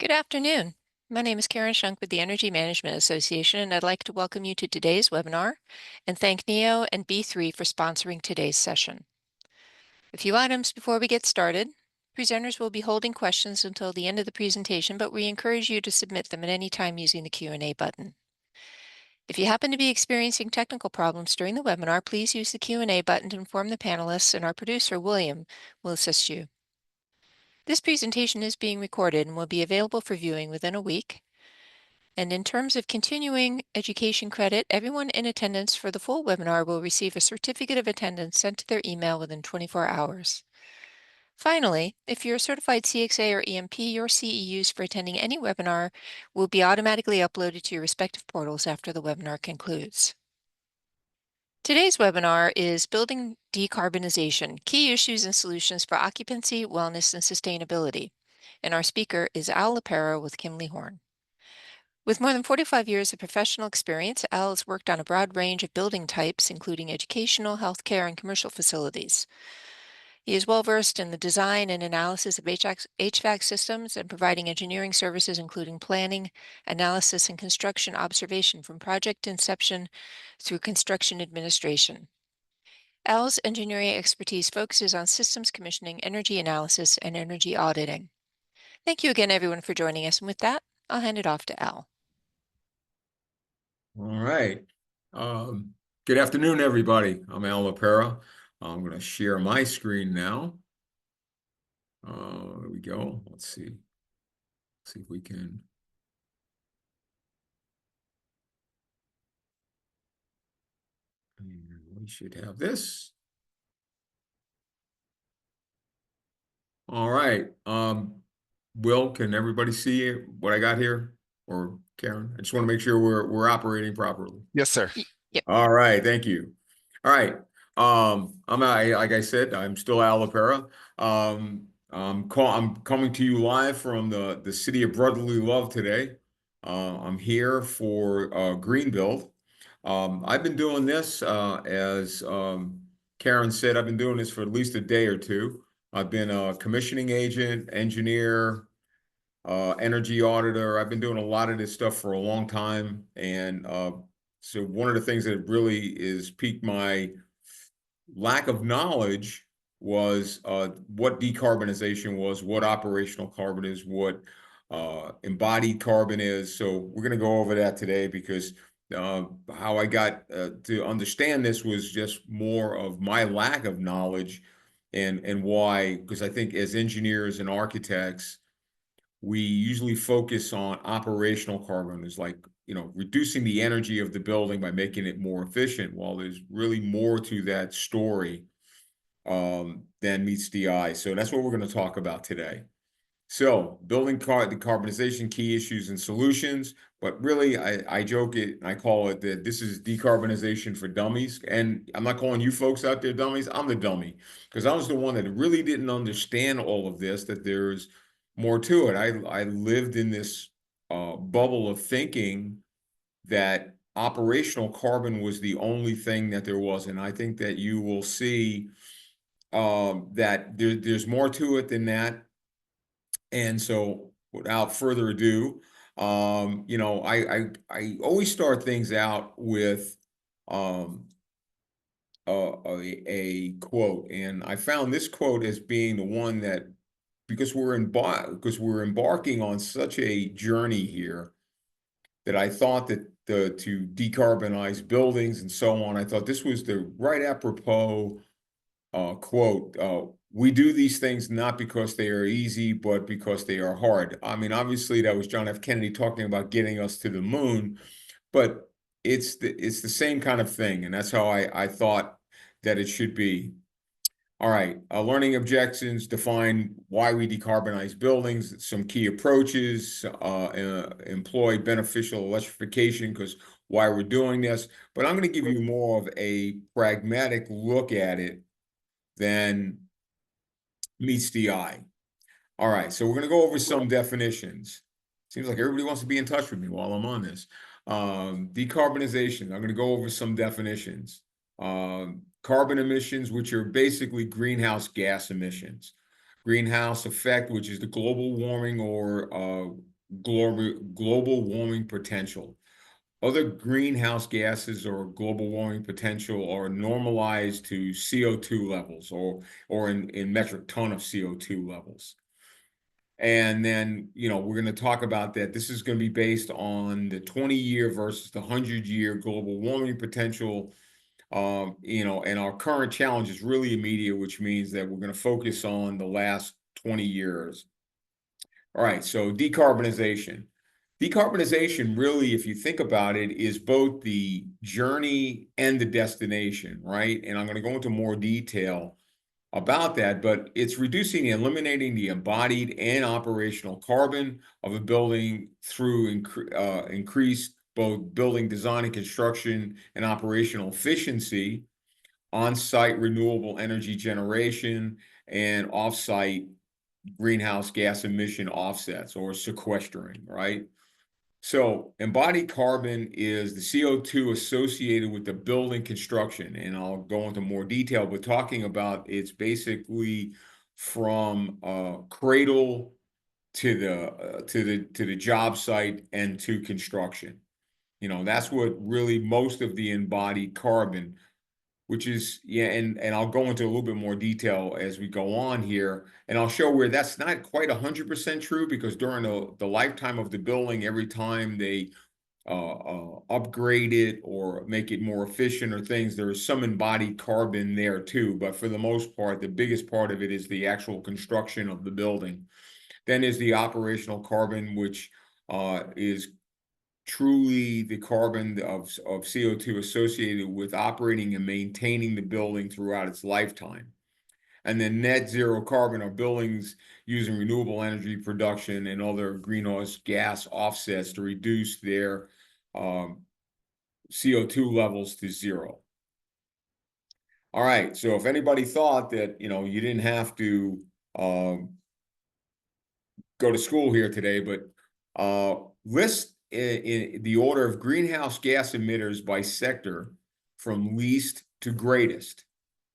Good afternoon. My name is Karen Shunk with the Energy Management Association, and I'd like to welcome you to today's webinar and thank NEO and B3 for sponsoring today's session. A few items before we get started. Presenters will be holding questions until the end of the presentation, but we encourage you to submit them at any time using the Q&A button. If you happen to be experiencing technical problems during the webinar, please use the Q&A button to inform the panelists, and our producer, William, will assist you. This presentation is being recorded and will be available for viewing within a week. And in terms of continuing education credit, everyone in attendance for the full webinar will receive a certificate of attendance sent to their email within 24 hours. Finally, if you're a certified CXA or EMP, your CEUs for attending any webinar will be automatically uploaded to your respective portals after the webinar concludes. Today's webinar is Building Decarbonization, Key Issues and Solutions for Occupancy, Wellness, and Sustainability. And our speaker is LaPera with Kimley Horn. With more than 45 years of professional experience, Al has worked on a broad range of building types, including educational, healthcare, and commercial facilities. He is well versed in the design and analysis of HVAC systems and providing engineering services, including planning, analysis, and construction observation from project inception through construction administration. Al's engineering expertise focuses on systems commissioning, energy analysis, and energy auditing. Thank you again, everyone, for joining us. And with that, I'll hand it off to Al. All right. Good afternoon, everybody. I'm Al LaPera. I'm going to share my screen now. There we go. Let's see if we can. We should have this. All right. Will, can everybody see what I got here? Or Karen? I just want to make sure we're operating properly. Yes, sir. Yep. All right. Thank you. All right. Like I said, I'm still Al LaPera. I'm coming to you live from the city of brotherly love today. I'm here for Greenbuild. I've been doing this, as Karen said, I've been doing this for at least a day or two. I've been a commissioning agent, engineer, energy auditor. I've been doing a lot of this stuff for a long time. And so one of the things that really is piqued my lack of knowledge was what decarbonization was, what operational carbon is, what embodied carbon is. So we're going to go over that today because how I got to understand this was just more of my lack of knowledge and why, because I think as engineers and architects, we usually focus on operational carbon. It's like, reducing the energy of the building by making it more efficient. While there's really more to that story than meets the eye. So that's what we're going to talk about today. So building decarbonization, key issues and solutions. But really, I joke it, I call it that this is decarbonization for dummies. And I'm not calling you folks out there dummies. I'm the dummy because I was the one that really didn't understand all of this, that there's more to it. I lived in this bubble of thinking that operational carbon was the only thing that there was. And I think that you will see that there's more to it than that. And so without further ado, I always start things out with a quote. And I found this quote as being the one that, because we're embarking on such a journey here, that I thought that to decarbonize buildings and so on, I thought this was the right apropos quote. We do these things not because they are easy, but because they are hard. I mean, obviously that was John F. Kennedy talking about getting us to the moon, but it's the same kind of thing. And that's how I thought that it should be. All right, learning objectives, define why we decarbonize buildings, some key approaches, employ beneficial electrification, because why we're doing this. But I'm going to give you more of a pragmatic look at it than meets the eye. All right, so we're going to go over some definitions. Seems like everybody wants to be in touch with me while I'm on this. Decarbonization, I'm going to go over some definitions. Carbon emissions, which are basically greenhouse gas emissions. Greenhouse effect, which is the global warming or global warming potential. Other greenhouse gases or global warming potential are normalized to CO2 levels or in metric ton of CO2 levels. And then, we're going to talk about that. This is going to be based on the 20-year versus the 100-year global warming potential. And our current challenge is really immediate, which means that we're going to focus on the last 20 years. All right, so decarbonization. Decarbonization really, if you think about it, is both the journey and the destination, right? And I'm going to go into more detail about that, but it's reducing and eliminating the embodied and operational carbon of a building through increased both building design and construction and operational efficiency, on-site renewable energy generation, and off-site greenhouse gas emission offsets or sequestering, right? So embodied carbon is the CO2 associated with the building construction, and I'll go into more detail, but talking about it's basically from cradle to the job site and to construction. That's what really most of the embodied carbon, which is, yeah, and I'll go into a little bit more detail as we go on here, and I'll show where that's not quite 100% true, because during the lifetime of the building, every time they upgrade it or make it more efficient or things, there is some embodied carbon there too. But for the most part, the biggest part of it is the actual construction of the building. Then is the operational carbon, which is truly the carbon of CO2 associated with operating and maintaining the building throughout its lifetime. And then net zero carbon are buildings using renewable energy production and other greenhouse gas offsets to reduce their CO2 levels to zero. All right, so if anybody thought that, you didn't have to go to school here today, but list in the order of greenhouse gas emitters by sector from least to greatest.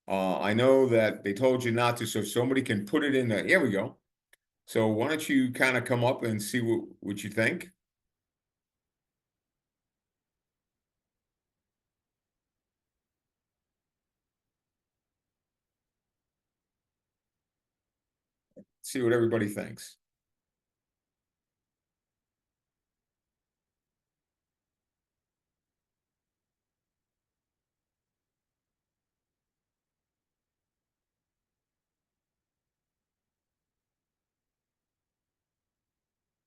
I know that they told you not to, so if somebody can put it in there. Here we go. So why don't you kind of come up and see what you think? See what everybody thinks.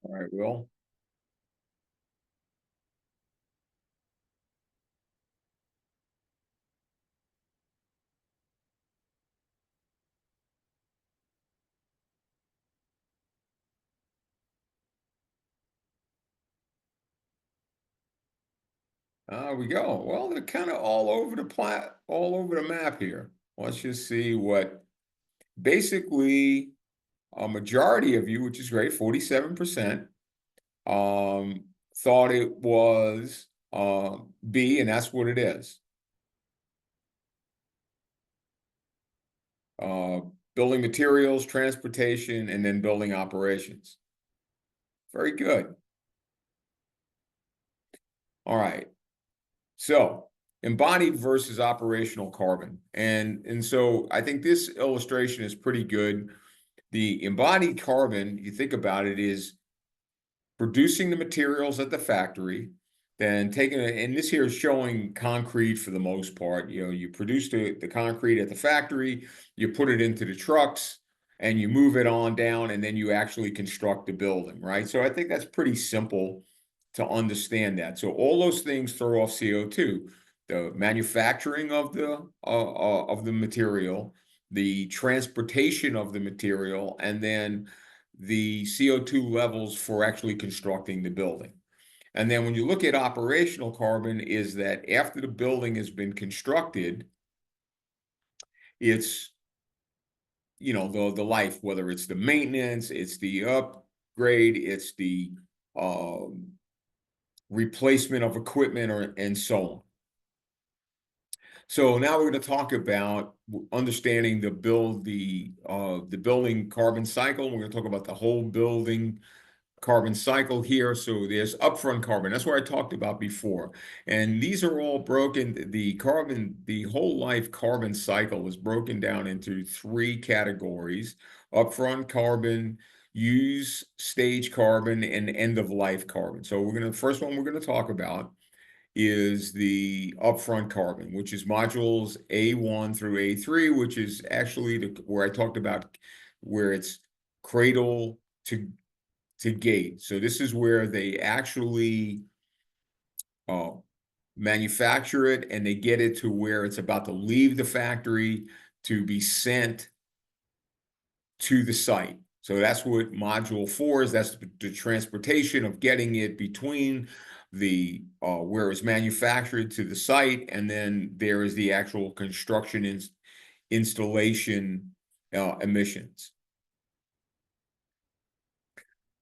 All right, Will. We go. Well, they're kind of all over the map here. Let's just see what basically a majority of you, which is great, 47%, thought it was B, and that's what it is. Building materials, transportation, and then building operations. Very good. All right. So embodied versus operational carbon. And so I think this illustration is pretty good. The embodied carbon, you think about it, is producing the materials at the factory, then taking it, and this here is showing concrete for the most part. You produce the concrete at the factory, you put it into the trucks, and you move it on down, and then you actually construct the building, right? So I think that's pretty simple to understand that. So all those things throw off CO2. The manufacturing of the material, the transportation of the material, and then the CO2 levels for actually constructing the building. And then when you look at operational carbon, is that after the building has been constructed, it's, the life, whether it's the maintenance, it's the upgrade, it's the replacement of equipment, and so on. So now we're going to talk about understanding the building carbon cycle. We're going to talk about the whole building carbon cycle here. So there's upfront carbon. That's what I talked about before. And these are all broken. The whole life carbon cycle is broken down into three categories: upfront carbon, use stage carbon, and end of life carbon. So the first one we're going to talk about is the upfront carbon, which is modules A1 through A3, which is actually where I talked about where it's cradle to gate. So this is where they actually uh, manufacture it and they get it to where it's about to leave the factory to be sent to the site. So that's what module 4 is. That's the transportation of getting it between the where it's manufactured to the site, and then there is the actual construction installation emissions.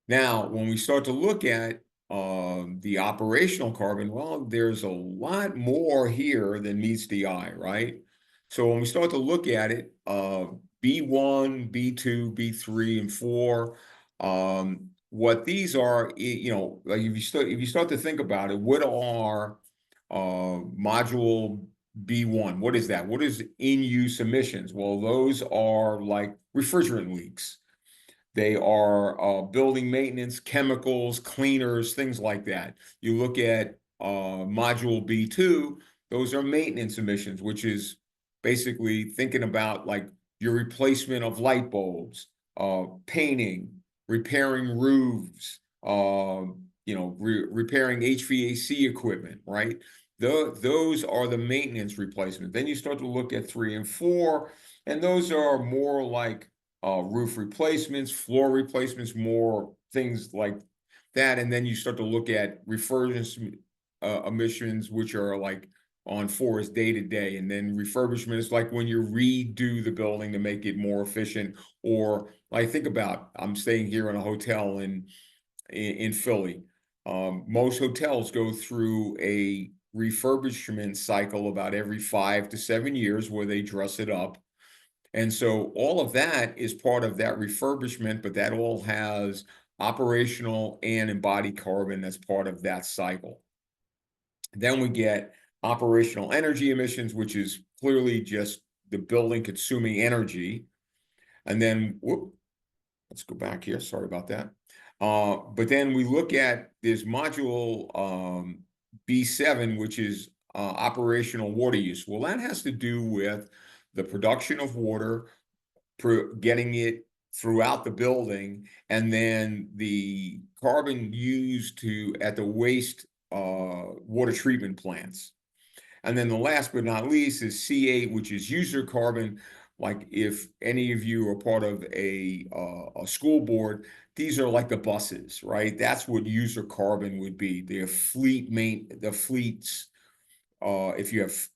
Now, when we start to look at the operational carbon, well, there's a lot more here than meets the eye, right? So when we start to look at it, B1, B2, B3, and 4, what these are, like if you start to think about it, what are module B1? What is that? What is in-use emissions? Well, those are like refrigerant leaks. They are building maintenance, chemicals, cleaners, things like that. You look at module B2, those are maintenance emissions, which is basically thinking about like your replacement of light bulbs, painting, repairing roofs, repairing HVAC equipment, right? Those are the maintenance replacement. Then you start to look at 3 and 4, and those are more like roof replacements, floor replacements, more things like that. And then you start to look at refurbishment emissions, which are like on forest day to day. And then refurbishment is like when you redo the building to make it more efficient. Or like think about, I'm staying here in a hotel in Philly. Most hotels go through a refurbishment cycle about every 5 to 7 years where they dress it up. And so all of that is part of that refurbishment, but that all has operational and embodied carbon that's part of that cycle. Then we get operational energy emissions, which is clearly just the building consuming energy. And then, let's go back here. Sorry about that. But then we look at this module B7, which is operational water use. Well, that has to do with the production of water, getting it throughout the building, and then the carbon used at the waste water treatment plants. And then the last but not least is C8, which is user carbon. Like if any of you are part of a school board, these are like the buses, right? That's what user carbon would be. The fleets, if you have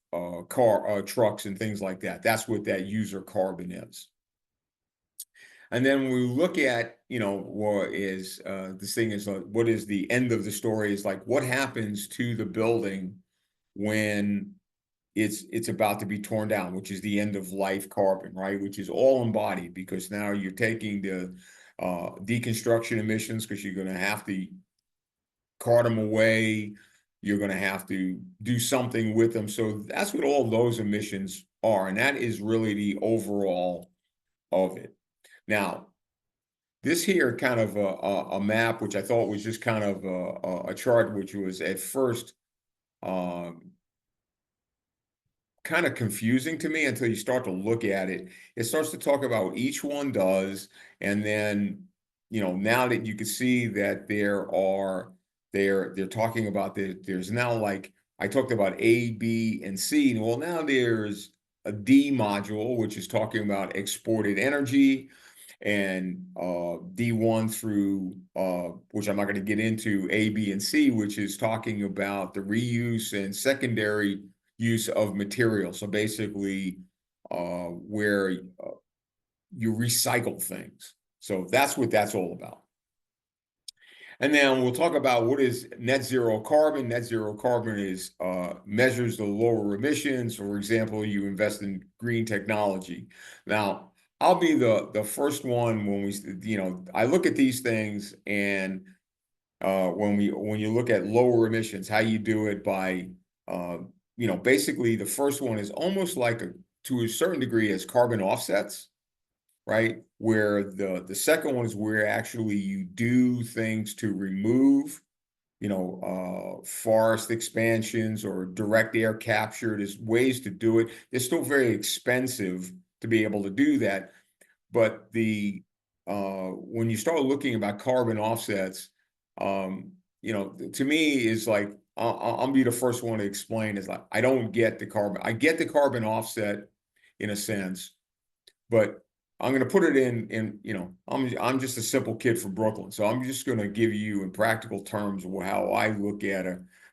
trucks and things like that, that's what that user carbon is. And then when we look at, what is this thing is what is the end of the story is like what happens to the building when it's about to be torn down, which is the end of life carbon, right? Which is all embodied because now you're taking the deconstruction emissions because you're going to have to cart them away. You're going to have to do something with them. So that's what all those emissions are. And that is really the overall of it. Now, this here kind of a map, which I thought was just kind of a chart, which was at first kind of confusing to me until you start to look at it. It starts to talk about what each one does, and then now that you can see that they're talking about there's now like I talked about A, B, and C. Well, now there's a D module, which is talking about exported energy, and D1 through, which I'm not going to get into, A, B, and C, which is talking about the reuse and secondary use of material. So basically, where you recycle things. So that's what that's all about. And then we'll talk about what is net zero carbon. Net zero carbon is measures the lower emissions. For example, you invest in green technology. Now, I'll be the first one when I look at these things, and when you look at lower emissions, how you do it by basically the first one is almost like to a certain degree as carbon offsets, right? Where the second one is where actually you do things to remove forest expansions or direct air capture. There's ways to do it. It's still very expensive to be able to do that. But when you start looking about carbon offsets, to me is like, I'll be the first one to explain is like, I don't get the carbon. I get the carbon offset in a sense, but I'm going to put it I'm just a simple kid from Brooklyn, so I'm just going to give you in practical terms how I look at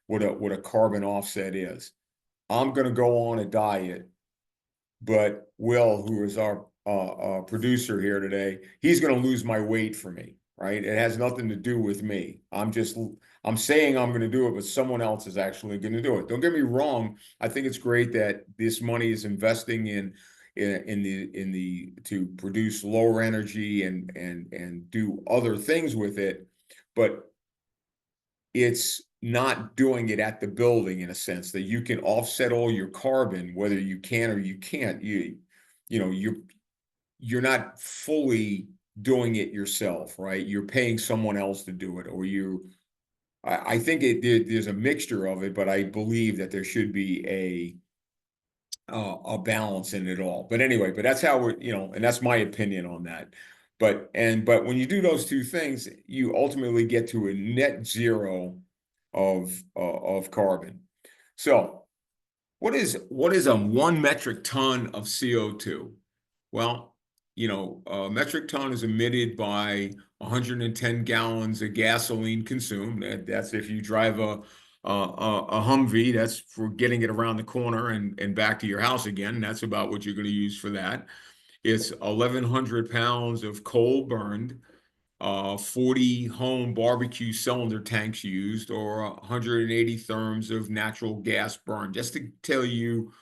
what a carbon offset is. I'm going to go on a diet, but Will, who is our producer here today, he's going to lose my weight for me, right? It has nothing to do with me. I'm saying I'm going to do it, but someone else is actually going to do it. Don't get me wrong. I think it's great that this money is investing to produce lower energy and do other things with it, but it's not doing it at the building in a sense that you can offset all your carbon, whether you can or you can't. You're not fully doing it yourself, right? You're paying someone else to do it, or I think there's a mixture of it, but I believe that there should be a balance in it all. But anyway, that's how and that's my opinion on that. But when you do those two things, you ultimately get to a net zero of carbon. So what is a 1 metric ton of CO2? Well, a metric ton is emitted by 110 gallons of gasoline consumed. That's if you drive a Humvee, that's for getting it around the corner and back to your house again. That's about what you're going to use for that. It's 1,100 pounds of coal burned, 40 home barbecue cylinder tanks used, or 180 therms of natural gas burned, just to tell you,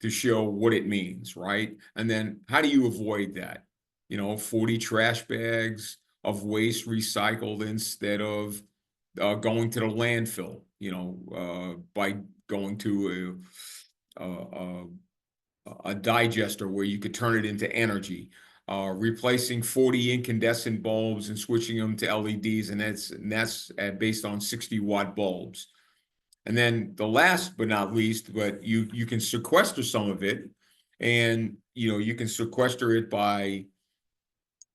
to show what it means, right? And then how do you avoid that? 40 trash bags of waste recycled instead of going to the landfill, by going to a digester where you could turn it into energy, replacing 40 incandescent bulbs and switching them to LEDs, and that's based on 60-watt bulbs. And then the last but not least, but you can sequester some of it, and you can sequester it by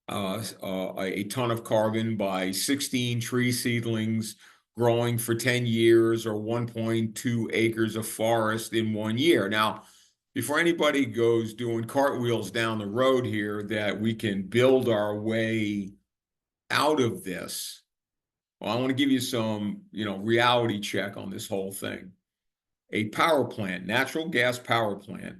a ton of carbon by 16 tree seedlings growing for 10 years or 1.2 acres of forest in 1 year. Now, before anybody goes doing cartwheels down the road here that we can build our way out of this, well, I want to give you some, reality check on this whole thing. A power plant, natural gas power plant,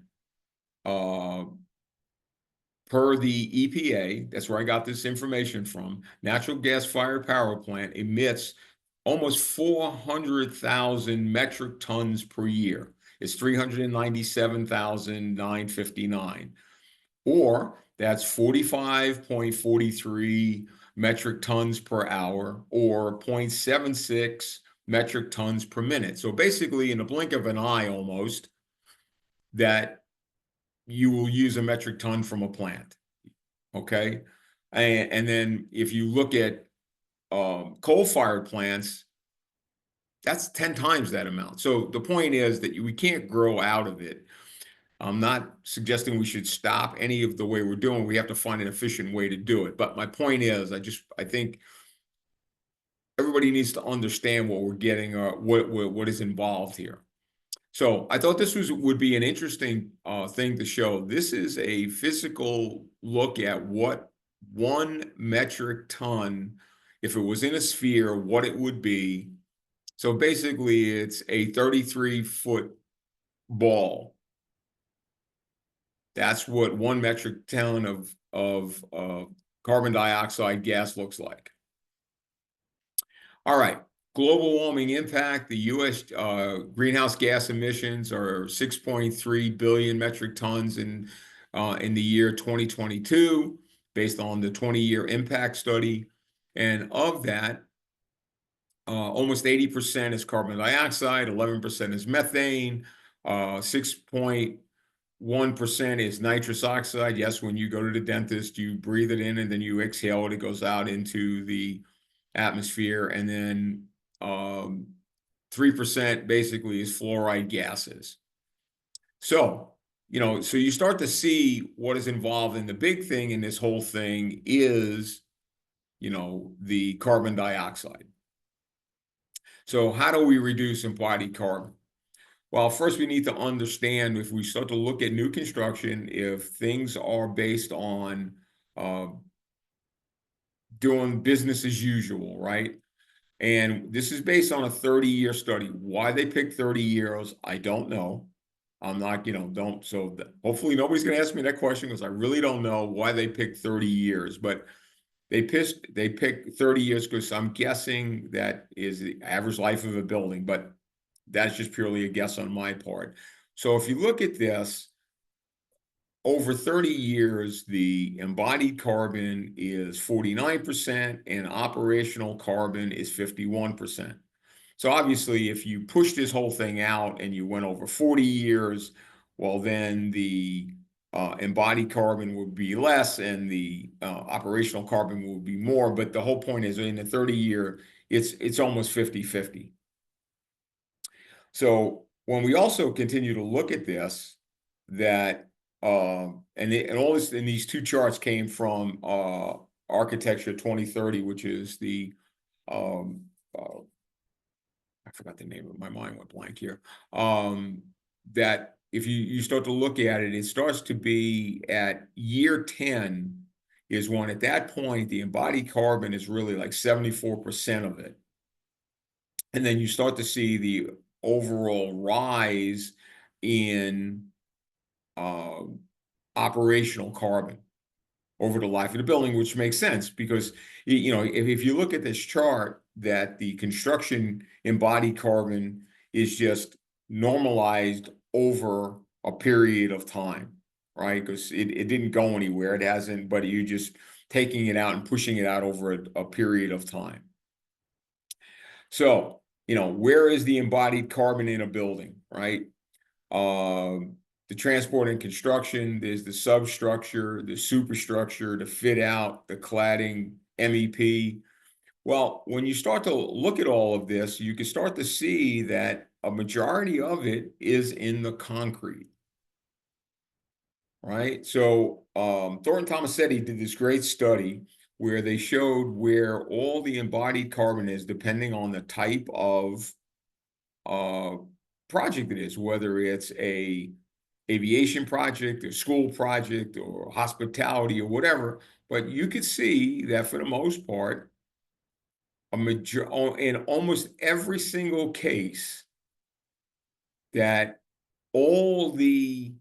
per the EPA, that's where I got this information from, natural gas-fired power plant emits almost 400,000 metric tons per year. It's 397,959. Or that's 45.43 metric tons per hour, or 0.76 metric tons per minute. So basically, in a blink of an eye almost, that you will use a metric ton from a plant, okay? And then if you look at coal-fired plants, that's 10 times that amount. So the point is that we can't grow out of it. I'm not suggesting we should stop any of the way we're doing. We have to find an efficient way to do it. But my point is, I think everybody needs to understand what we're getting, or what is involved here. So I thought this would be an interesting thing to show. This is a physical look at what 1 metric ton, if it was in a sphere, what it would be. So basically, it's a 33-foot ball. That's what 1 metric ton of carbon dioxide gas looks like. All right, global warming impact. The U.S. Greenhouse gas emissions are 6.3 billion metric tons in in the year 2022, based on the 20-year impact study. And of that, almost 80% is carbon dioxide, 11% is methane, 6.1% is nitrous oxide. Yes, when you go to the dentist, you breathe it in and then you exhale it. It goes out into the atmosphere. And then 3% basically is fluoride gases. So, so you start to see what is involved. And the big thing in this whole thing is, the carbon dioxide. So how do we reduce embodied carbon? Well, first we need to understand, if we start to look at new construction, if things are based on doing business as usual, right? And this is based on a 30-year study. Why they picked 30 years, I don't know. I'm not, hopefully nobody's going to ask me that question, because I really don't know why they picked 30 years. But they picked 30 years because I'm guessing that is the average life of a building, but that's just purely a guess on my part. So if you look at this, over 30 years, the embodied carbon is 49% and operational carbon is 51%. So obviously, if you push this whole thing out and you went over 40 years, well, then the embodied carbon would be less and the operational carbon would be more. But the whole point is, in the 30-year, it's almost 50-50. So when we also continue to look at this, that and all this, and these two charts came from Architecture 2030, which is the I forgot the name of it. My mind went blank here. That if you start to look at it, it starts to be at year 10 is when, at that point, the embodied carbon is really like 74% of it. And then you start to see the overall rise in operational carbon over the life of the building, which makes sense because, if you look at this chart, that the construction embodied carbon is just normalized over a period of time, right? Because it didn't go anywhere. It hasn't, but you're just taking it out and pushing it out over a period of time. So, where is the embodied carbon in a building, right? The transport and construction, there's the substructure, the superstructure, the fit out, the cladding, MEP. Well, when you start to look at all of this, you can start to see that a majority of it is in the concrete, right? So Thornton Tomasetti did this great study where they showed where all the embodied carbon is depending on the type of project it is, whether it's a aviation project, a school project, or hospitality, or whatever. But you could see that for the most part, in almost every single case, that all the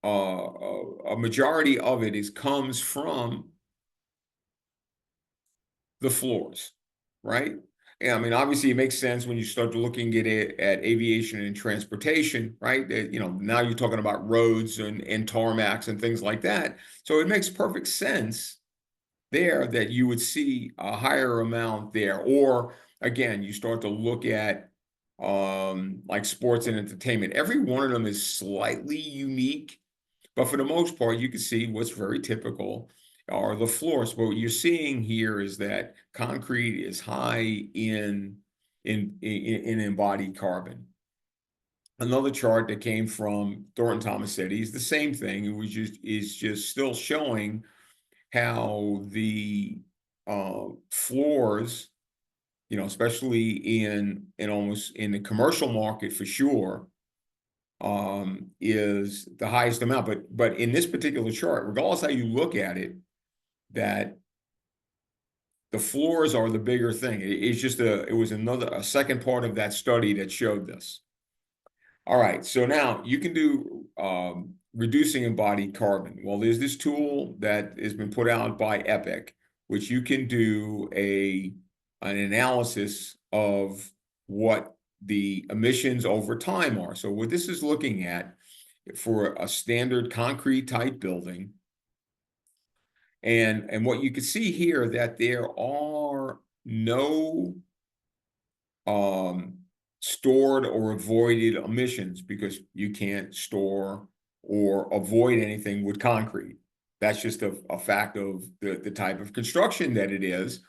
a majority of it comes from the floors, right? And I mean, obviously, it makes sense when you start looking at it at aviation and transportation, right? That, now you're talking about roads and tarmacs and things like that. So it makes perfect sense there that you would see a higher amount there. Or again, you start to look at like sports and entertainment. Every one of them is slightly unique, but for the most part, you can see what's very typical are the floors. But what you're seeing here is that concrete is high in embodied carbon. Another chart that came from Thornton Tomasetti is the same thing. It was just still showing how the floors, especially in the commercial market for sure, is the highest amount. But in this particular chart, regardless how you look at it, that the floors are the bigger thing. It's just it was a second part of that study that showed this. All right, so now you can do reducing embodied carbon. Well, there's this tool that has been put out by EPIC, which you can do an analysis of what the emissions over time are. So what this is looking at for a standard concrete type building. And what you can see here, that there are no stored or avoided emissions, because you can't store or avoid anything with concrete. That's just a fact of the type of construction that it is.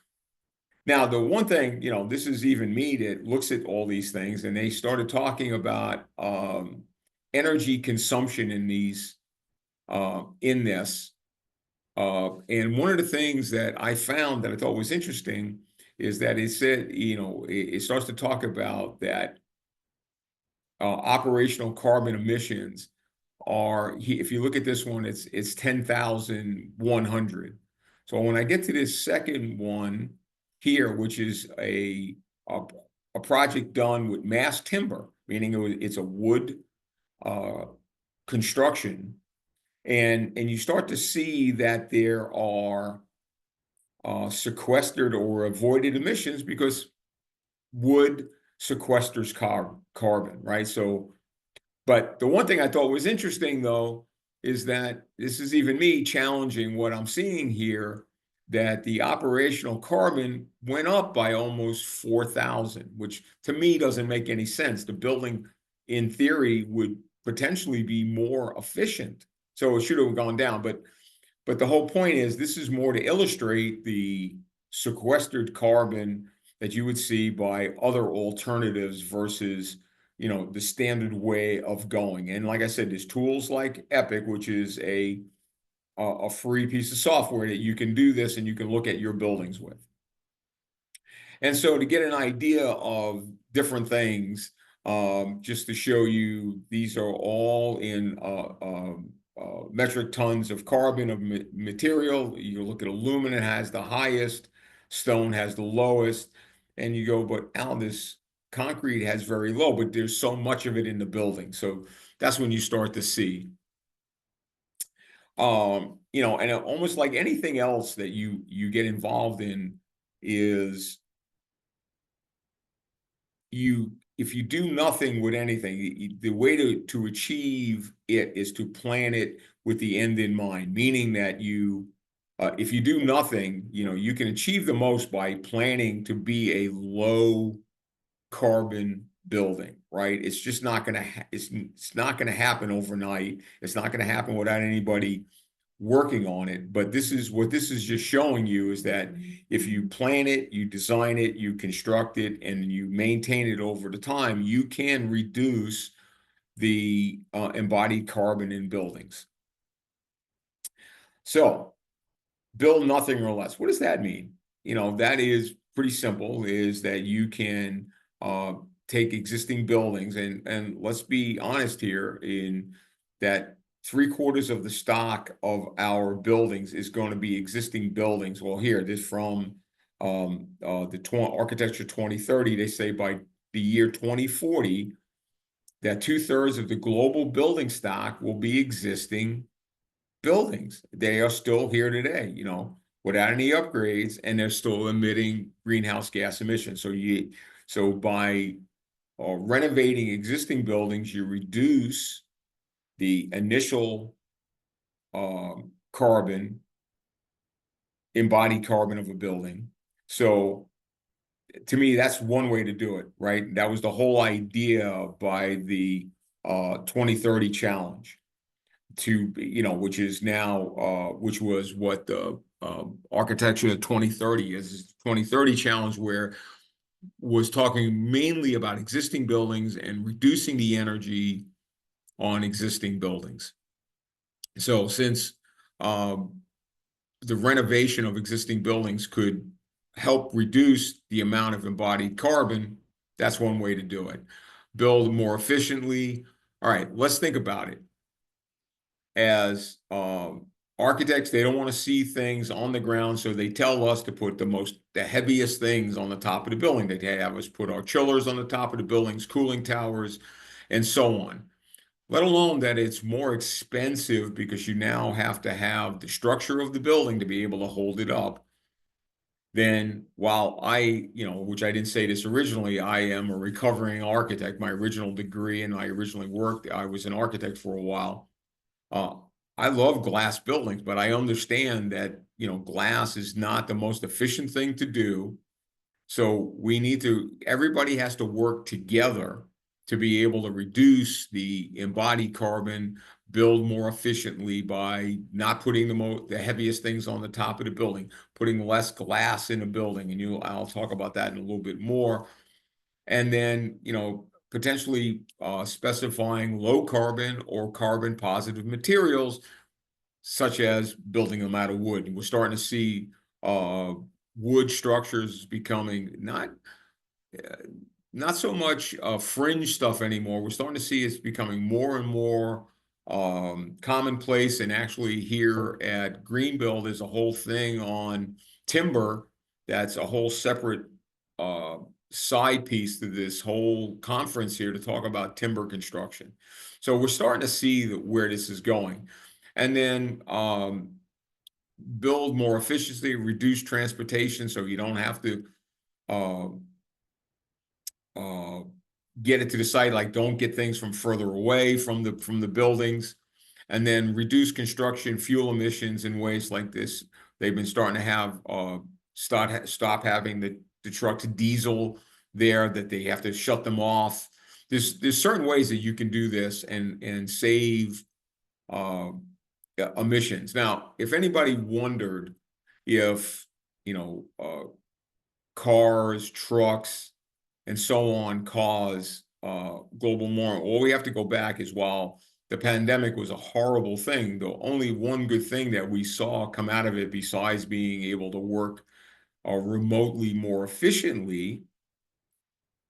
Now, the one thing, this is even me that looks at all these things, and they started talking about energy consumption in these in this. And one of the things that I found that I thought was interesting is that it said, it starts to talk about that operational carbon emissions are, if you look at this one, it's 10,100. So when I get to this second one here, which is a project done with mass timber, meaning it's a wood construction, and you start to see that there are sequestered or avoided emissions, because wood sequesters carbon, right? So, but the one thing I thought was interesting, though, is that this is even me challenging what I'm seeing here, that the operational carbon went up by almost 4,000, which to me doesn't make any sense. The building, in theory, would potentially be more efficient, so it should have gone down. But the whole point is, this is more to illustrate the sequestered carbon that you would see by other alternatives versus, the standard way of going. And like I said, there's tools like Epic, which is a free piece of software that you can do this and you can look at your buildings with. And so to get an idea of different things, just to show you, these are all in metric tons of carbon of material. You look at aluminum has the highest, stone has the lowest, and you go, but Al, this concrete has very low, but there's so much of it in the building. So that's when you start to see, and almost like anything else that you get involved in is, if you do nothing with anything, the way to achieve it is to plan it with the end in mind, meaning that if you do nothing, you can achieve the most by planning to be a low carbon building, right? It's just not going to it's not going to happen overnight. It's not going to happen without anybody working on it. But this is what this is just showing you, is that if you plan it, you design it, you construct it, and you maintain it over the time, you can reduce the embodied carbon in buildings. So build nothing or less. What does that mean? That is pretty simple, is that you can take existing buildings, and let's be honest here, in that 3/4 of the stock of our buildings is going to be existing buildings. Well, here, this from the Architecture 2030, they say by the year 2040, that 2/3 of the global building stock will be existing buildings. They are still here today, without any upgrades, and they're still emitting greenhouse gas emissions. So by renovating existing buildings, you reduce the initial carbon, embodied carbon of a building. So to me, that's one way to do it, right? That was the whole idea by the 2030 challenge, which is now, which was what the Architecture 2030 is. 2030 challenge, where was talking mainly about existing buildings and reducing the energy on existing buildings. So since the renovation of existing buildings could help reduce the amount of embodied carbon, that's one way to do it. Build more efficiently. All right, let's think about it. As architects, they don't want to see things on the ground, so they tell us to put the heaviest things on the top of the building. They have us put our chillers on the top of the buildings, cooling towers, and so on. Let alone that it's more expensive, because you now have to have the structure of the building to be able to hold it up. then while which I didn't say this originally, I am a recovering architect. My original degree, and I originally worked, I was an architect for a while. Uh, I love glass buildings, but I understand that, glass is not the most efficient thing to do. So everybody has to work together to be able to reduce the embodied carbon, build more efficiently by not putting the heaviest things on the top of the building, putting less glass in a building. And I'll talk about that in a little bit more. And then, potentially specifying low carbon or carbon positive materials, such as building them out of wood. And we're starting to see wood structures becoming not so much fringe stuff anymore. We're starting to see it's becoming more and more commonplace. And actually, here at Greenville, there's a whole thing on timber that's a whole separate side piece to this whole conference here to talk about timber construction. So we're starting to see where this is going. And then build more efficiency, reduce transportation so you don't have to get it to the site, like don't get things from further away from the buildings, and then reduce construction fuel emissions in ways like this. They've been starting to have stop having the trucks diesel there, that they have to shut them off. There's certain ways that you can do this and save emissions. Now, if anybody wondered if cars, trucks, and so on cause global warming, all we have to go back is, while the pandemic was a horrible thing, the only one good thing that we saw come out of it, besides being able to work remotely more efficiently,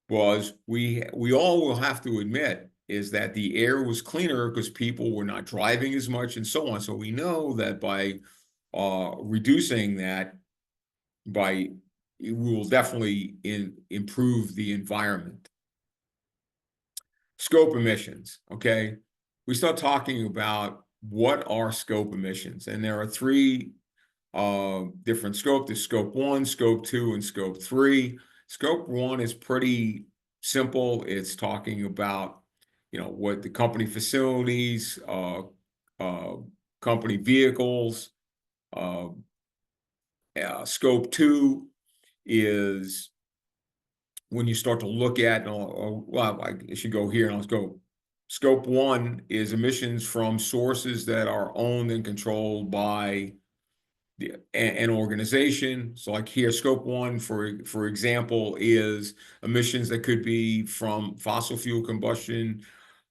was we all will have to admit is that the air was cleaner because people were not driving as much and so on. So we know that by reducing that, we will definitely improve the environment. Scope emissions, okay? We start talking about what are scope emissions, and there are three different scopes. There's scope 1, scope 2, and scope 3. Scope 1 is pretty simple. It's talking about, what the company facilities, company vehicles. Scope 2 is when you start to look at, well, I should go here and let's go. Scope 1 is emissions from sources that are owned and controlled by an organization. So like here, scope 1, for example, is emissions that could be from fossil fuel combustion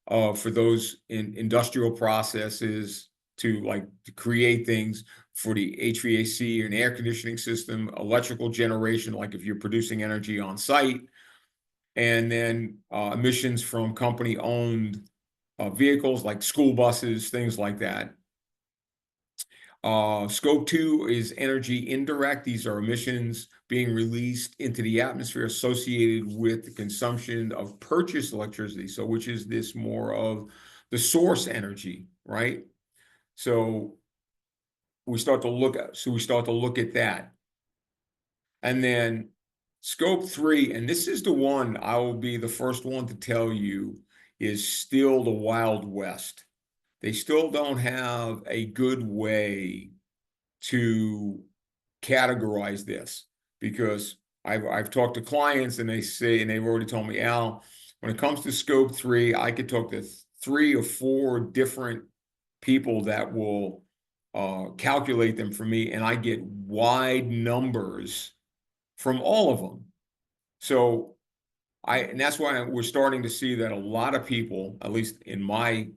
for those industrial processes to create things for the HVAC and air conditioning system, electrical generation, like if you're producing energy on site, and then emissions from company-owned vehicles like school buses, things like that. Scope 2 is energy indirect. These are emissions being released into the atmosphere associated with the consumption of purchased electricity. So which is this more of the source energy, right? So we start to look at that. And then scope 3, and this is the one I will be the first one to tell you is still the Wild West. They still don't have a good way to categorize this, because I've talked to clients and they've already told me, Al, when it comes to scope 3, I could talk to 3 or 4 different people that will calculate them for me, and I get wide numbers from all of them. So and that's why we're starting to see that a lot of people, at least in my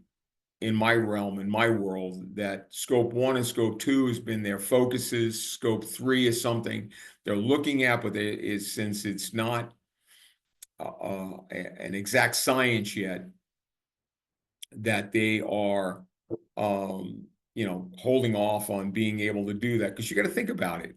realm, in my world, that scope 1 and scope 2 has been their focuses. Scope 3 is something they're looking at, but since it's not an exact science yet, that they are, holding off on being able to do that. Because you got to think about it.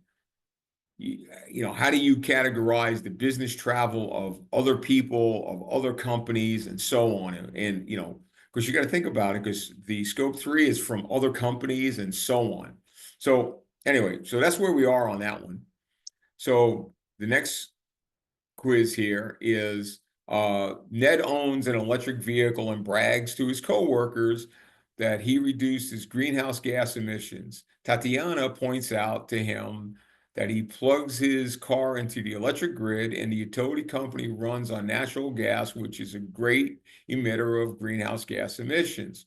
How do you categorize the business travel of other people, of other companies, and so on? And because you got to think about it, because the scope 3 is from other companies and so on. So anyway, so that's where we are on that one. So the next quiz here is Ned owns an electric vehicle and brags to his coworkers that he reduced his greenhouse gas emissions. Tatiana points out to him that he plugs his car into the electric grid and the utility company runs on natural gas, which is a great emitter of greenhouse gas emissions.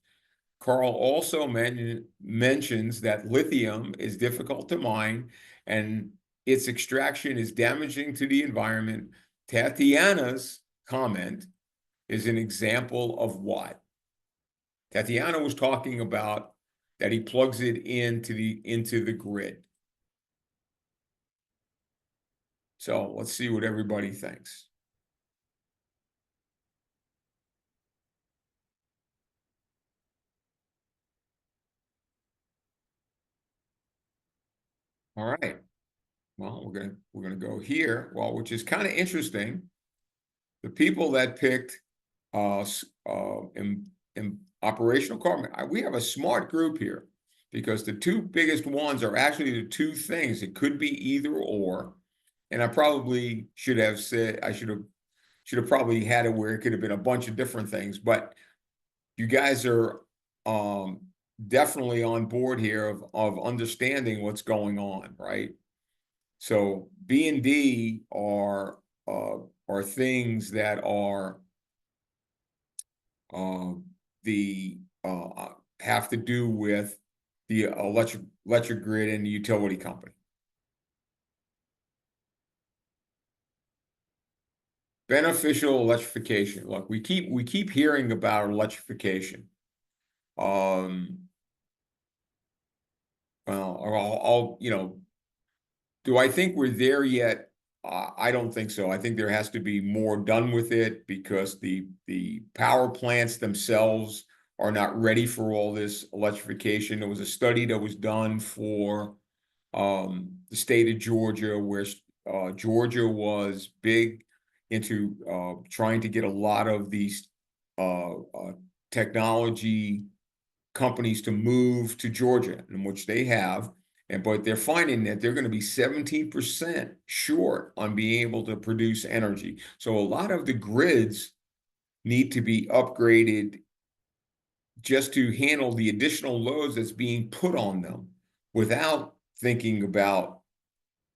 Carl also mentions that lithium is difficult to mine and its extraction is damaging to the environment. Tatiana's comment is an example of what? Tatiana was talking about that he plugs it into the grid. So let's see what everybody thinks. All right. Well, we're gonna go here. Well, which is kind of interesting. The people that picked in operational carbon, we have a smart group here because the two biggest ones are actually the two things. It could be either or, and I probably should have said I should have probably had it where it could have been a bunch of different things, but you guys are definitely on board here of understanding what's going on, right? So B and D are things that are the have to do with the electric grid and the utility company. Beneficial electrification. Look, we keep hearing about electrification. Well, I'll do I think we're there yet? I don't think so. I think there has to be more done with it because the power plants themselves are not ready for all this electrification. There was a study that was done for the state of Georgia where Georgia was big into trying to get a lot of these technology companies to move to Georgia, in which they have. But they're finding that they're going to be 17% short on being able to produce energy. So a lot of the grids need to be upgraded just to handle the additional loads that's being put on them without thinking about,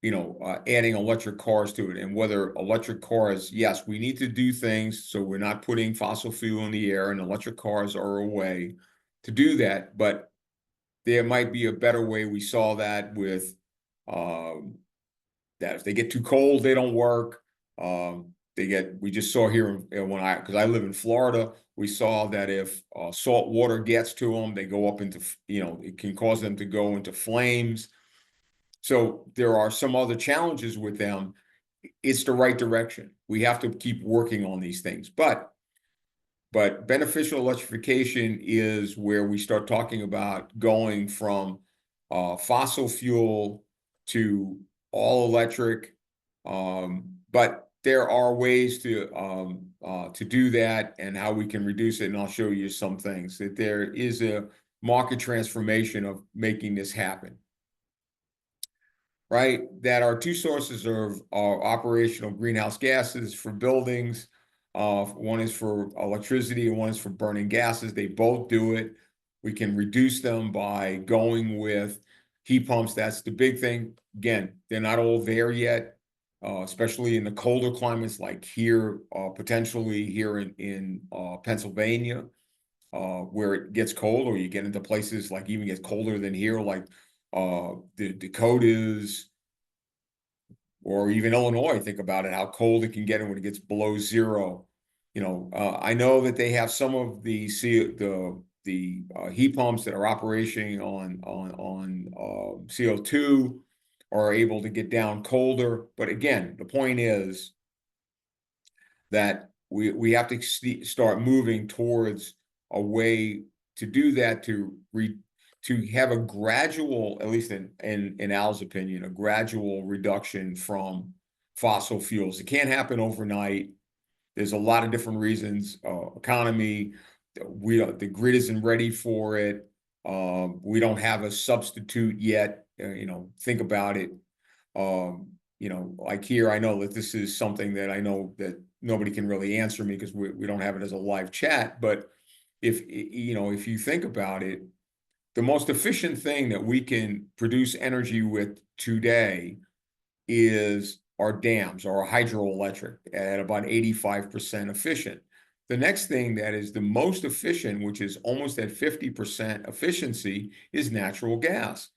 adding electric cars to it. And whether electric cars, yes, we need to do things so we're not putting fossil fuel in the air, and electric cars are a way to do that. But there might be a better way. We saw that with that if they get too cold, they don't work. We just saw here because I live in Florida, we saw that if salt water gets to them, they go up into, it can cause them to go into flames. So there are some other challenges with them. It's the right direction. We have to keep working on these things, but beneficial electrification is where we start talking about going from fossil fuel to all electric. But there are ways to do that and how we can reduce it. And I'll show you some things that there is a market transformation of making this happen. Right? That are two sources of operational greenhouse gases for buildings. One is for electricity and one is for burning gases. They both do it. We can reduce them by going with heat pumps. That's the big thing. Again, they're not all there yet, especially in the colder climates like here, potentially here in Pennsylvania, where it gets cold, or you get into places like even gets colder than here, like the Dakotas, or even Illinois. Think about it, how cold it can get when it gets below zero. I know that they have some of the heat pumps that are operating on CO2 are able to get down colder. But again, the point is that we have to start moving towards a way to do that, to have a gradual, at least in Al's opinion, a gradual reduction from fossil fuels. It can't happen overnight. There's a lot of different reasons. Economy, the grid isn't ready for it. We don't have a substitute yet. Think about it. like here, I know that this is something that I know that nobody can really answer me because we don't have it as a live chat. But if you think about it, the most efficient thing that we can produce energy with today is our dams or hydroelectric at about 85% efficient. The next thing that is the most efficient, which is almost at 50% efficiency, is natural gas.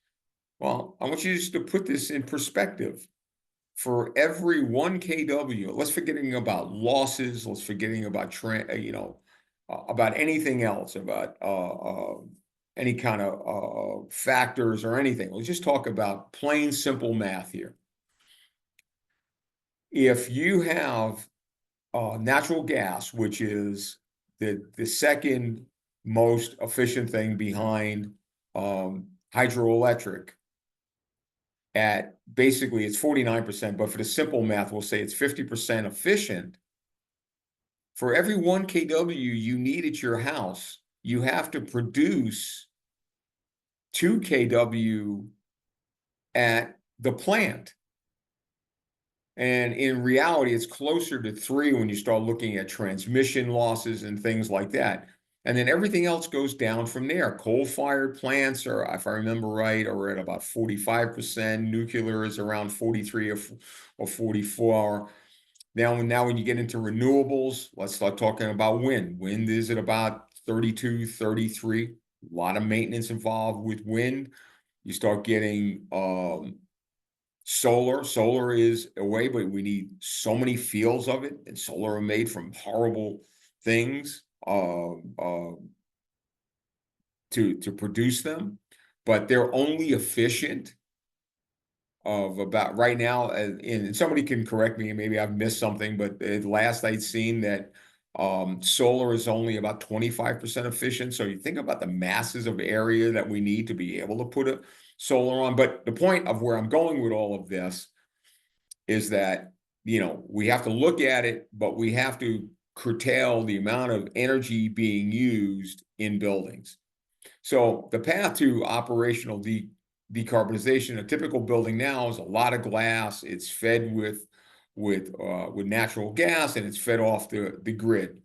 Well, I want you just to put this in perspective. For every 1 kW, let's forgetting about losses, let's forgetting about about anything else, about any kind of factors or anything. Let's just talk about plain simple math here. If you have natural gas, which is the second most efficient thing behind hydroelectric, at basically it's 49%, but for the simple math, we'll say it's 50% efficient. For every 1 kW you need at your house, you have to produce 2 kW at the plant. And in reality, it's closer to 3 when you start looking at transmission losses and things like that. And then everything else goes down from there. Coal-fired plants are, if I remember right, are at about 45%. Nuclear is around 43 or 44. Now when you get into renewables, let's start talking about wind. Wind is at about 32, 33. A lot of maintenance involved with wind. You start getting solar. Solar is a way, but we need so many fields of it, and solar are made from horrible things to produce them, but they're only efficient of about right now, and somebody can correct me, and maybe I've missed something, but at last I'd seen that solar is only about 25% efficient. So you think about the masses of area that we need to be able to put a solar on. But the point of where I'm going with all of this is that, we have to look at it, but we have to curtail the amount of energy being used in buildings. So the path to operational decarbonization, a typical building now is a lot of glass. It's fed with natural gas, and it's fed off the grid.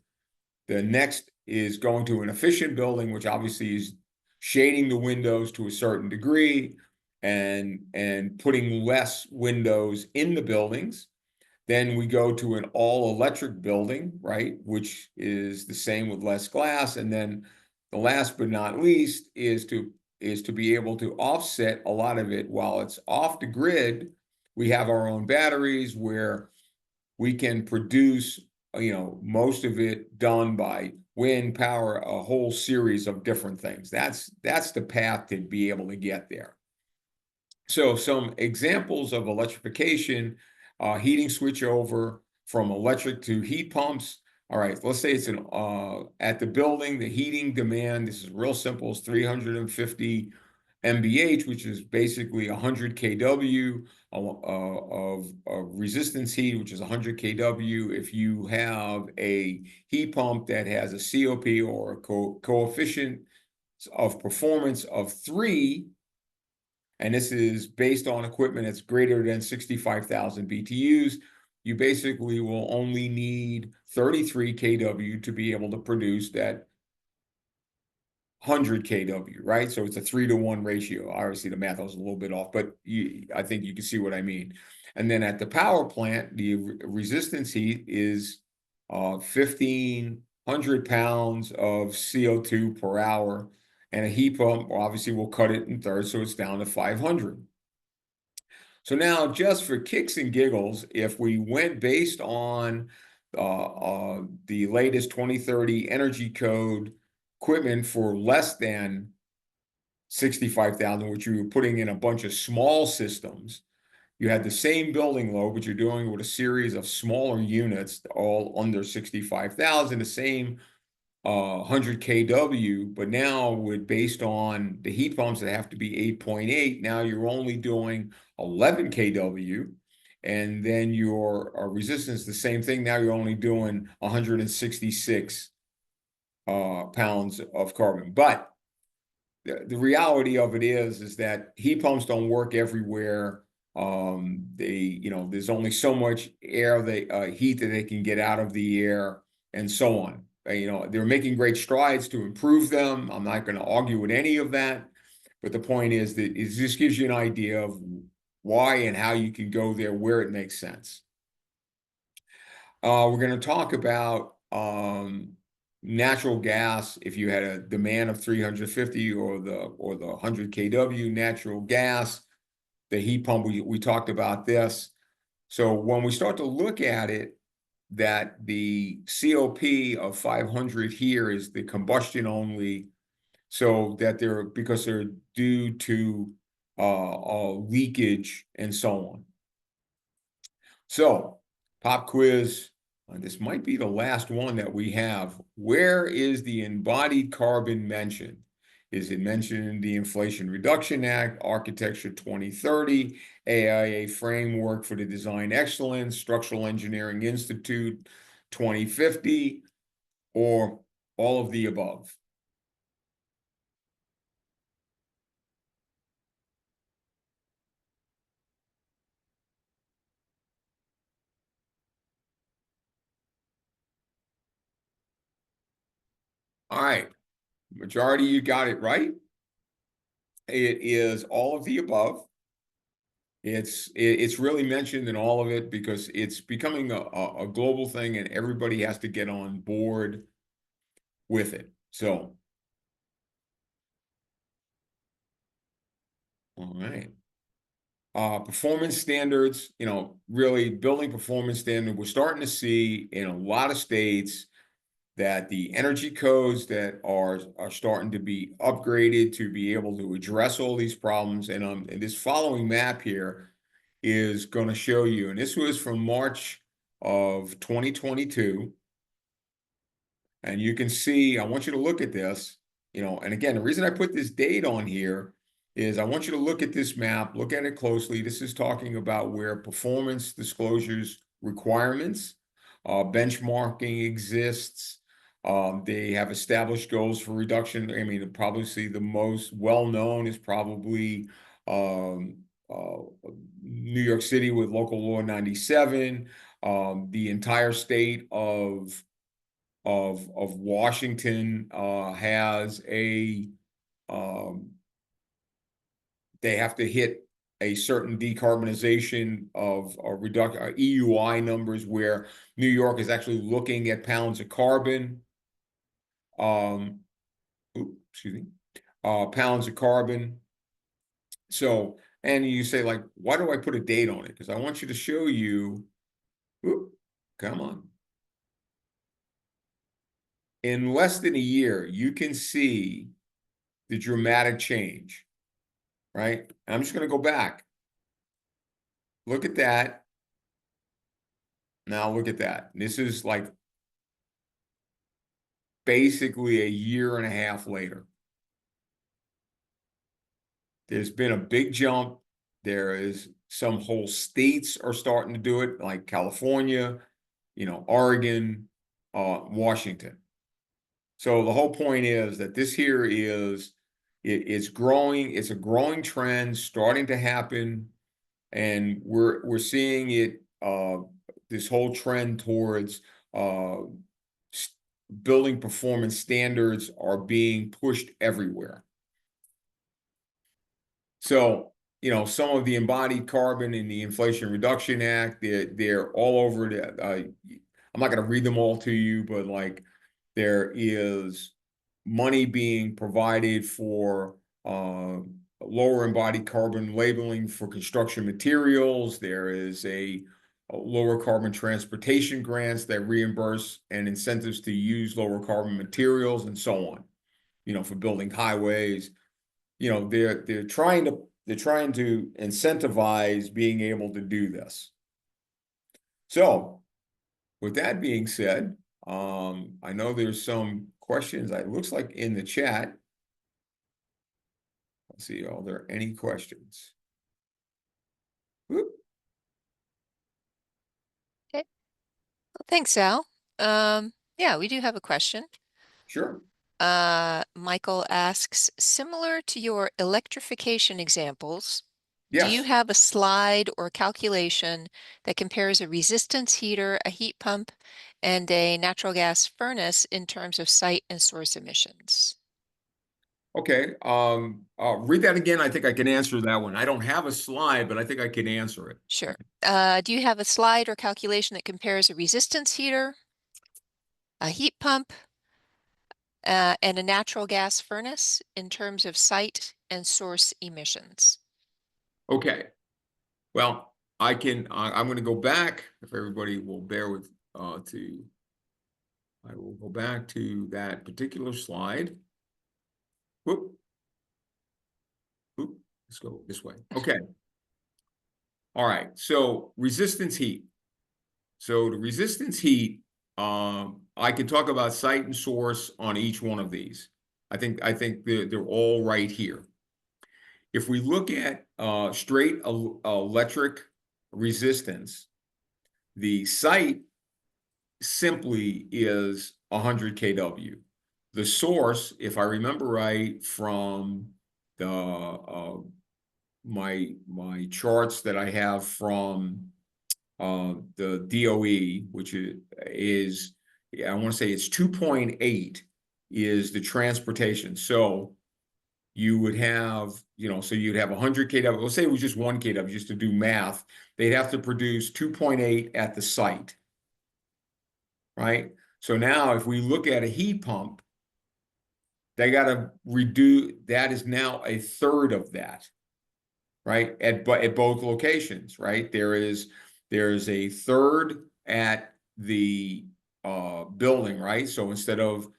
The next is going to an efficient building, which obviously is shading the windows to a certain degree and putting less windows in the buildings. Then we go to an all-electric building, right, which is the same with less glass. And then the last but not least is to be able to offset a lot of it while it's off the grid. We have our own batteries where we can produce, most of it done by wind power, a whole series of different things. That's the path to be able to get there. So some examples of electrification, heating switch over from electric to heat pumps. All right, let's say it's at the building, the heating demand, this is real simple, is 350 MBH, which is basically 100 kW of resistance heat, which is 100 kW. If you have a heat pump that has a COP or a coefficient of performance of 3, and this is based on equipment that's greater than 65,000 BTUs, you basically will only need 33 kW to be able to produce that 100 kW, right? So it's a 3-to-1 ratio. Obviously, the math was a little bit off, but I think you can see what I mean. And then at the power plant, the resistance heat is 1,500 pounds of CO2 per hour. And a heat pump obviously will cut it in thirds, so it's down to 500. So now, just for kicks and giggles, if we went based on the latest 2030 energy code equipment for less than 65,000, which you were putting in a bunch of small systems, you had the same building load, but you're doing with a series of smaller units, all under 65,000, the same 100 kW, but now based on the heat pumps that have to be 8.8, now you're only doing 11 kW, and then your resistance, the same thing. Now you're only doing 166 pounds of carbon. But the reality of it is that heat pumps don't work everywhere. There's only so much air heat that they can get out of the air, and so on. They're making great strides to improve them. I'm not going to argue with any of that, but the point is that it just gives you an idea of why and how you can go there where it makes sense. We're going to talk about natural gas. If you had a demand of 350 or the 100 kW natural gas, the heat pump, we talked about this. So when we start to look at it, that the COP of 500 here is the combustion only, so that because they're due to leakage and so on. So, pop quiz. This might be the last one that we have. Where is the embodied carbon mentioned? Is it mentioned in the Inflation Reduction Act, Architecture 2030, AIA Framework for the Design Excellence, Structural Engineering Institute 2050, or all of the above? All right, majority you got it right. It is all of the above. It's really mentioned in all of it because it's becoming a global thing and everybody has to get on board with it. So, all right. Performance standards, really building performance standard. We're starting to see in a lot of states that the energy codes that are starting to be upgraded to be able to address all these problems. And this following map here is going to show you, and this was from March of 2022. And you can see, I want you to look at this, and again, the reason I put this date on here is I want you to look at this map, look at it closely. This is talking about where performance disclosures requirements, benchmarking exists. They have established goals for reduction. I mean, probably the most well-known is probably New York City with Local Law 97. The entire state of Washington has they have to hit a certain decarbonization of EUI numbers, where New York is actually looking at pounds of carbon. Excuse me, pounds of carbon. So, and you say, like, why do I put a date on it? Because I want you to show you, come on. In less than a year, you can see the dramatic change, right? I'm just going to go back. Look at that. Now look at that. This is like basically a year and a half later. There's been a big jump. There is some whole states are starting to do it, like California, Oregon, Washington. So the whole point is that this here it's growing. It's a growing trend starting to happen, and we're seeing it. This whole trend towards building performance standards are being pushed everywhere. So, some of the embodied carbon in the Inflation Reduction Act, they're all over it. I'm not going to read them all to you, but like there is money being provided for lower embodied carbon labeling for construction materials. There is a lower carbon transportation grants that reimburse and incentives to use lower carbon materials and so on, for building highways. They're trying to incentivize being able to do this. So with that being said, I know there's some questions. It looks like in the chat. Let's see, are there any questions? Whoop. Okay. Well, thanks, Al. Yeah, we do have a question. Sure. Michael asks, similar to your electrification examples, Do you Yes. have a slide or calculation that compares a resistance heater, a heat pump, and a natural gas furnace in terms of site and source emissions? Okay. Read that again. I think I can answer that one. I don't have a slide, but I think I can answer it. Sure. Do you have a slide or calculation that compares a resistance heater, a heat pump, and a natural gas furnace in terms of site and source emissions? Okay. Well, I'm going to go back, if everybody will bear with, I will go back to that particular slide. Whoop, whoop, let's go this way. Okay. All right. So resistance heat. So the resistance heat, I can talk about site and source on each one of these. I think they're all right here. If we look at straight electric resistance, the site simply is 100 kW. The source, if I remember right from the my charts that I have from the DOE, which is I want to say it's 2.8 is the transportation. So you would have, so you'd have 100 kW. Let's say it was just 1 kW, just to do math. They'd have to produce 2.8 at the site, right? So now if we look at a heat pump, they got to reduce, that is now a third of that, right? At both locations, right? There's a third at the building, right? So instead of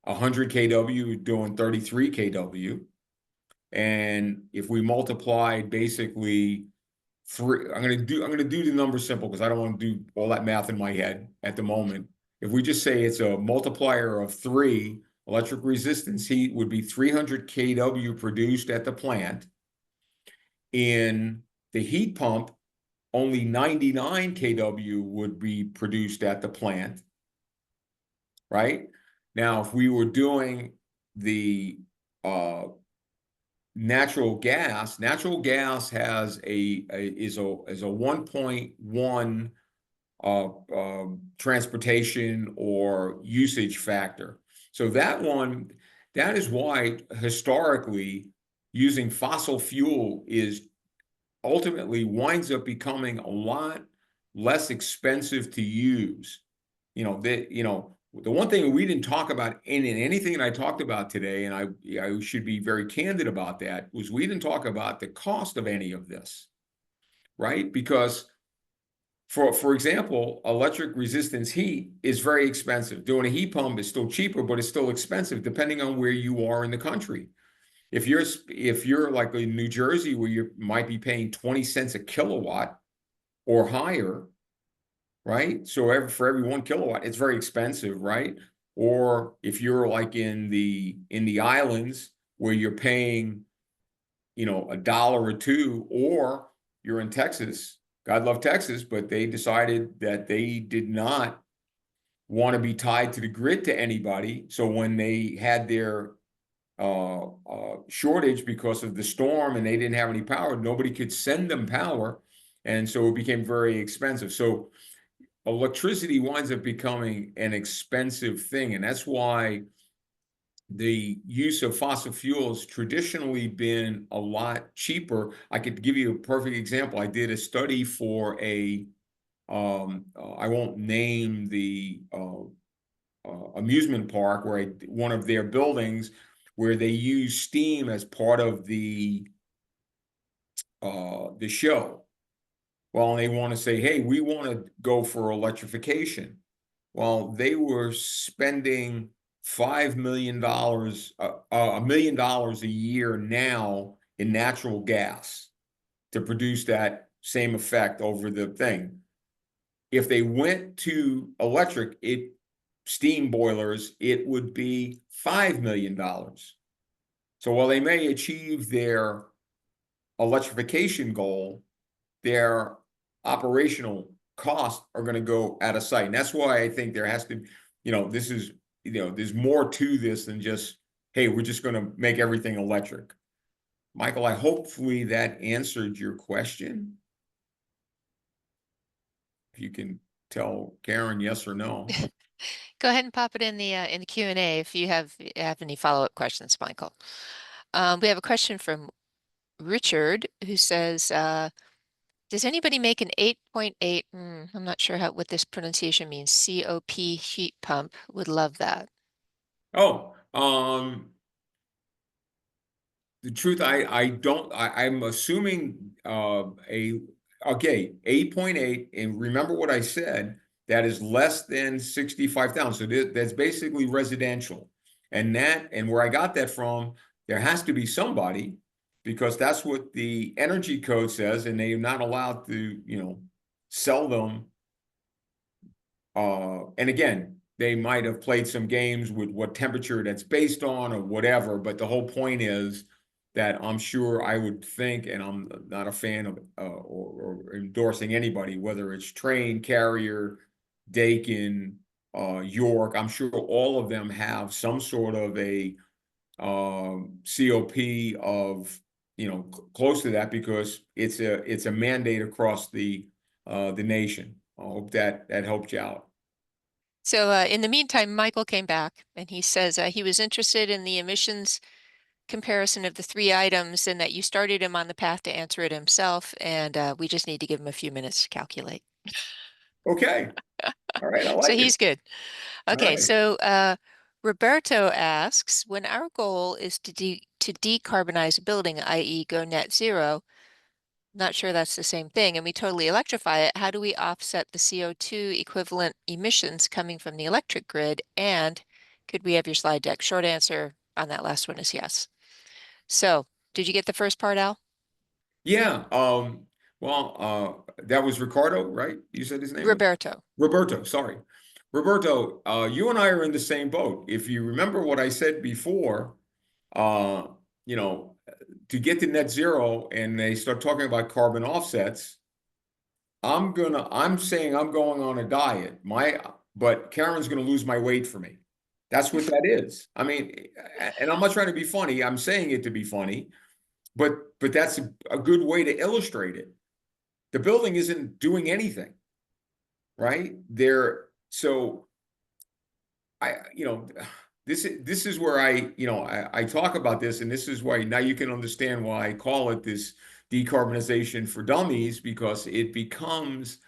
100 kW, we're doing 33 kW. And if we multiply basically three, I'm gonna do the number simple because I don't want to do all that math in my head at the moment. If we just say it's a multiplier of 3, electric resistance heat would be 300 kW produced at the plant. In the heat pump, only 99 kW would be produced at the plant, right? Now, if we were doing the natural gas has is a 1.1 transportation or usage factor. So that is why historically using fossil fuel is ultimately winds up becoming a lot less expensive to use. The one thing we didn't talk about in anything that I talked about today, and I should be very candid about that, was we didn't talk about the cost of any of this, right? Because for example, electric resistance heat is very expensive. Doing a heat pump is still cheaper, but it's still expensive depending on where you are in the country. If you're like in New Jersey, where you might be paying 20 cents a kilowatt or higher, right? So for every 1 kilowatt, it's very expensive, right? Or if you're like in the islands where you're paying, a dollar or two, or you're in Texas, God love Texas, but they decided that they did not want to be tied to the grid to anybody. So when they had their shortage because of the storm and they didn't have any power, nobody could send them power. And so it became very expensive. So electricity winds up becoming an expensive thing. And that's why the use of fossil fuels traditionally been a lot cheaper. I could give you a perfect example. I did a study for I won't name the amusement park where one of their buildings where they use steam as part of the show. Well, they want to say, hey, we want to go for electrification. Well, they were spending $5 million, $1 million a year now in natural gas to produce that same effect over the thing. If they went to electric, steam boilers, it would be $5 million. So while they may achieve their electrification goal, their operational costs are going to go out of sight. And that's why I think there has to, this is, there's more to this than just, hey, we're just going to make everything electric. Michael, I hopefully that answered your question. If you can tell Karen yes or no. Go ahead and pop it in the Q&A if you have any follow-up questions, Michael. We have a question from Richard who says, does anybody make an 8.8, I'm not sure what this pronunciation means, COP heat pump? Would love that. Oh, the truth, I don't, I'm assuming okay, 8.8, and remember what I said, that is less than 65,000. So that's basically residential. And where I got that from, there has to be somebody, because that's what the energy code says, and they're not allowed to, sell them. And again, they might have played some games with what temperature that's based on or whatever, but the whole point is that I'm sure, I would think, and I'm not a fan of or endorsing anybody, whether it's Train, Carrier, Dakin, York, I'm sure all of them have some sort of a COP of, close to that, because it's a mandate across the nation. I hope that helped you out. So in the meantime, Michael came back and he says he was interested in the emissions comparison of the three items and that you started him on the path to answer it himself. And we just need to give him a few minutes to calculate. Okay. All right. I So like it. he's good. All Okay, right. so Roberto asks, when our goal is to decarbonize a building, i.e. go net zero, not sure that's the same thing, and we totally electrify it, how do we offset the CO2 equivalent emissions coming from the electric grid? And could we have your slide deck? Short answer on that last one is yes. So did you get the first part, Al? Yeah. Well, that was Ricardo, right? You said his name was Roberto. Roberto. Sorry. Roberto, you and I are in the same boat. If you remember what I said before, uh, you know, to get to net zero and they start talking about carbon offsets, I'm saying I'm going on a diet. But Karen's gonna lose my weight for me. That's what that is. I mean, and I'm not trying to be funny. I'm saying it to be funny, but that's a good way to illustrate it. The building isn't doing anything, right? So I, this is where I talk about this, and this is why now you can understand why I call it this decarbonization for dummies, because it becomes,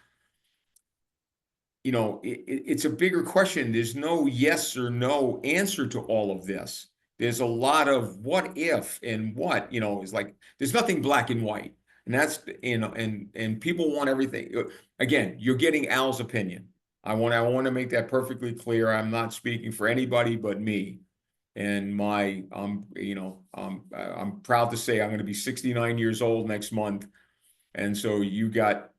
it's a bigger question. There's no yes or no answer to all of this. There's a lot of what if and what, is like, there's nothing black and white. And that's, and people want everything. Again, you're getting Al's opinion. I want to make that perfectly clear. I'm not speaking for anybody but me. And I'm proud to say I'm going to be 69 years old next month. And so you got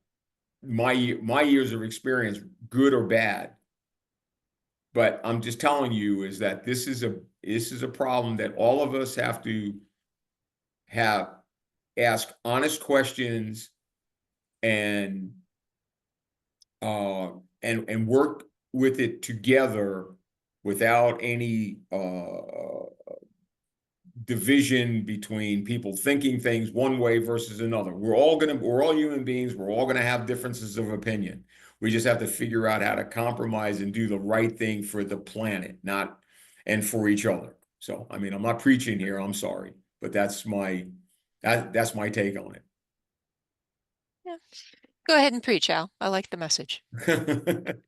my years of experience, good or bad. But I'm just telling you is that this is a problem that all of us have to ask honest questions and work with it together without any division between people thinking things one way versus another. We're all human beings. We're all gonna have differences of opinion. We just have to figure out how to compromise and do the right thing for the planet, and for each other. So, I mean, I'm not preaching here. I'm sorry, but that's my take on Yeah. Go ahead and preach, Al. I like the message. it.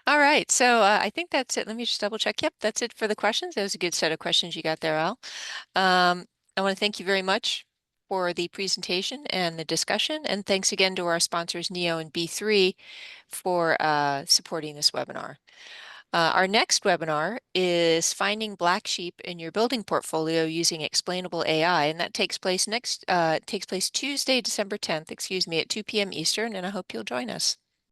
All right, so I think that's it. Let me just double check. Yep, that's it for the questions. That was a good set of questions you got there, Al. I want to thank you very much for the presentation and the discussion. And thanks again to our sponsors, NEO and B3, for supporting this webinar. Our next webinar is Finding Black Sheep in Your Building Portfolio Using Explainable AI, and that takes place Tuesday, December 10th, at 2 p.m. Eastern, and I hope you'll join us.